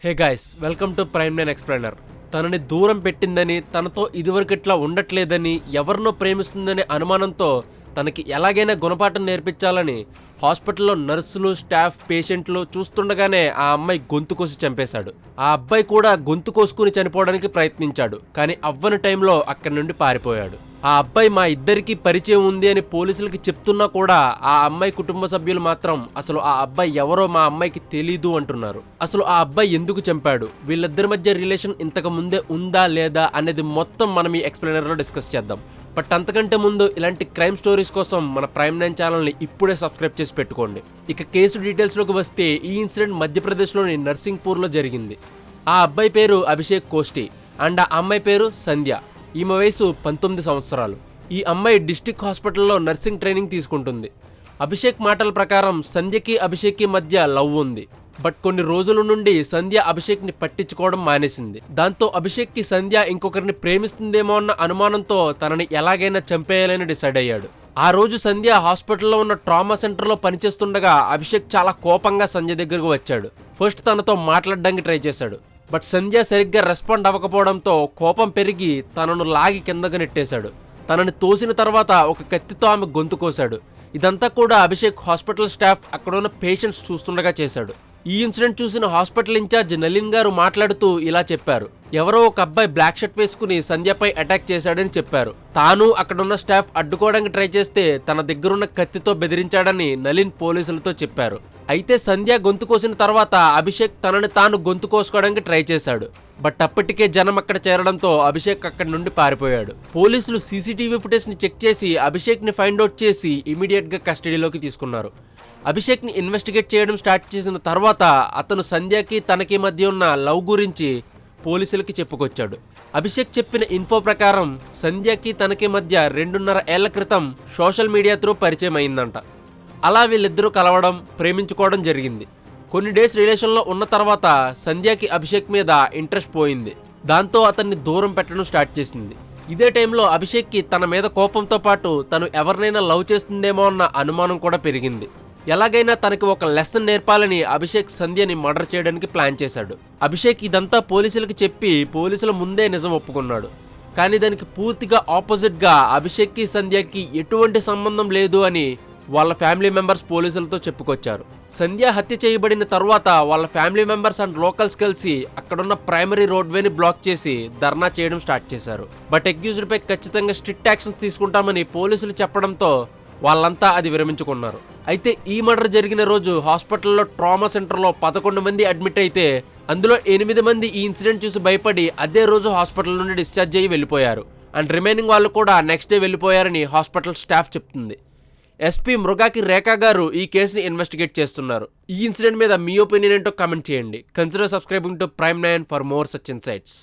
Hey guys, welcome to prime nine explainer. తనని దూరం పెట్టిందని, తనతో ఇదివరకు ఇట్లా ఉండట్లేదని, ఎవరినో ప్రేమిస్తుందనే అనుమానంతో తనకి ఎలాగైనా గుణపాఠం నేర్పించాలని హాస్పిటల్లో నర్సులు, స్టాఫ్, పేషెంట్లు చూస్తుండగానే ఆ అమ్మాయి గొంతు కోసి చంపేశాడు. ఆ అబ్బాయి కూడా గొంతు కోసుకుని చనిపోవడానికి ప్రయత్నించాడు, కానీ అవ్వని టైంలో అక్కడి నుండి పారిపోయాడు. ఆ అబ్బాయి మా ఇద్దరికి పరిచయం ఉంది అని పోలీసులకి చెప్తున్నా కూడా ఆ అమ్మాయి కుటుంబ సభ్యులు మాత్రం అసలు ఆ అబ్బాయి ఎవరో మా అమ్మాయికి తెలీదు అంటున్నారు. అసలు ఆ అబ్బాయి ఎందుకు చంపాడు, వీళ్ళిద్దరి మధ్య రిలేషన్ ఇంతకు ముందే ఉందా లేదా అనేది మొత్తం మనం ఈ ఎక్స్ప్లెయినర్ లో డిస్కస్ చేద్దాం. బట్ అంతకంటే ముందు ఇలాంటి క్రైమ్ స్టోరీస్ కోసం మన ప్రైమ్ నైన్ ఛానల్ని ఇప్పుడే సబ్స్క్రైబ్ చేసి పెట్టుకోండి. ఇక కేసు డీటెయిల్స్లోకి వస్తే, ఈ ఇన్సిడెంట్ మధ్యప్రదేశ్లోని నర్సింగ్పూర్లో జరిగింది. ఆ అబ్బాయి పేరు అభిషేక్ కోష్టి అండ్ ఆ అమ్మాయి పేరు సంధ్య. ఈమె వయసు 19 సంవత్సరాలు. ఈ అమ్మాయి డిస్ట్రిక్ట్ హాస్పిటల్లో నర్సింగ్ ట్రైనింగ్ తీసుకుంటుంది. అభిషేక్ మాటల ప్రకారం సంధ్యకి అభిషేక్కి మధ్య లవ్ ఉంది. బట్ కొన్ని రోజుల నుండి సంధ్య అభిషేక్ ని పట్టించుకోవడం మానేసింది. దాంతో అభిషేక్ కి సంధ్య ఇంకొకరిని ప్రేమిస్తుందేమో అన్న అనుమానంతో తనని ఎలాగైనా చంపేయాలని డిసైడ్ అయ్యాడు. ఆ రోజు సంధ్య హాస్పిటల్లో ఉన్న ట్రామా సెంటర్లో పనిచేస్తుండగా అభిషేక్ చాలా కోపంగా సంధ్య దగ్గరకు వచ్చాడు. ఫస్ట్ తనతో మాట్లాడడానికి ట్రై చేశాడు. బట్ సంధ్య సరిగ్గా రెస్పాండ్ అవ్వకపోవడంతో కోపం పెరిగి తనను లాగి కిందకు నెట్టేశాడు. తనని తోసిన తర్వాత ఒక కత్తితో ఆమె గొంతు కోశాడు. ఇదంతా కూడా అభిషేక్ హాస్పిటల్ స్టాఫ్, అక్కడున్న పేషెంట్స్ చూస్తుండగా చేశాడు. ఈ ఇన్సిడెంట్ చూసిన హాస్పిటల్ ఇన్ఛార్జ్ నలిన్ గారు మాట్లాడుతూ ఇలా చెప్పారు: ఎవరో ఒక అబ్బాయి బ్లాక్ షర్ట్ వేసుకుని సంధ్యపై అటాక్ చేశాడని చెప్పారు. తాను అక్కడున్న స్టాఫ్ అడ్డుకోవడానికి ట్రై చేస్తే తన దగ్గరున్న కత్తితో బెదిరించాడని నలిన్ పోలీసులతో చెప్పారు. అయితే సంధ్య గొంతు కోసిన తర్వాత అభిషేక్ తనని తాను గొంతు కోసుకోవడానికి ట్రై చేశాడు. బట్ అప్పటికే జనం అక్కడ చేరడంతో అభిషేక్ అక్కడి నుండి పారిపోయాడు. పోలీసులు సీసీటీవీ ఫుటేజ్ ని చెక్ చేసి అభిషేక్ ని ఫైండ్ అవుట్ చేసి ఇమీడియట్ గా కస్టడీలోకి తీసుకున్నారు. అభిషేక్ ని ఇన్వెస్టిగేట్ చేయడం స్టార్ట్ చేసిన తర్వాత అతను సంధ్యకి తనకి మధ్య ఉన్న లవ్ గురించి పోలీసులకి చెప్పుకొచ్చాడు. అభిషేక్ చెప్పిన ఇన్ఫో ప్రకారం సంధ్యకి తనకి మధ్య 2.5 ఏళ్ల క్రితం సోషల్ మీడియా త్రూ పరిచయం అయిందంట. అలా వీళ్ళిద్దరూ కలవడం, ప్రేమించుకోవడం జరిగింది. కొన్ని డేస్ రిలేషన్లో ఉన్న తర్వాత సంధ్యకి అభిషేక్ మీద ఇంట్రెస్ట్ పోయింది. దాంతో అతన్ని దూరం పెట్టడం స్టార్ట్ చేసింది. ఇదే టైంలో అభిషేక్కి తన మీద కోపంతో పాటు తను ఎవరినైనా లవ్ చేస్తుందేమో అన్న అనుమానం కూడా పెరిగింది. ఎలాగైనా తనకి ఒక లెసన్ నేర్పాలని అభిషేక్ సంధ్యని మర్డర్ చేయడానికి ప్లాన్ చేశాడు. అభిషేక్ ఇదంతా పోలీసులకు చెప్పి పోలీసుల ముందే నిజం ఒప్పుకున్నాడు. కానీ దానికి పూర్తిగా ఆపోజిట్ గా అభిషేక్కి సంధ్యకి ఎటువంటి సంబంధం లేదు అని వాళ్ళ ఫ్యామిలీ మెంబర్స్ పోలీసులతో చెప్పుకొచ్చారు. సంధ్య హత్య చేయబడిన తర్వాత వాళ్ళ ఫ్యామిలీ మెంబర్స్ అండ్ లోకల్స్ కలిసి అక్కడున్న ప్రైమరీ రోడ్వేని బ్లాక్ చేసి ధర్నా చేయడం స్టార్ట్ చేశారు. బట్ అక్యూజ్డ్ పై ఖచ్చితంగా స్ట్రిక్ట్ యాక్షన్స్ తీసుకుంటామని పోలీసులు చెప్పడంతో వాళ్ళంతా అది విరమించుకున్నారు. అయితే ఈ మర్డర్ జరిగిన రోజు హాస్పిటల్లో ట్రామా సెంటర్లో 11 మంది అడ్మిట్ అయితే అందులో 8 మంది ఈ ఇన్సిడెంట్ చూసి భయపడి అదే రోజు హాస్పిటల్ నుండి డిశ్చార్జ్ అయ్యి వెళ్ళిపోయారు. అండ్ రిమైనింగ్ వాళ్ళు కూడా నెక్స్ట్ డే వెళ్ళిపోయారని హాస్పిటల్ స్టాఫ్ చెప్తుంది. ఎస్పీ మృగాకి రేఖా గారు ఈ కేసుని ఇన్వెస్టిగేట్ చేస్తున్నారు. ఈ ఇన్సిడెంట్ మీద మీ ఒపీనియన్ ఏంటో కామెంట్ చేయండి. Consider subscribing to prime 9 for more such insights.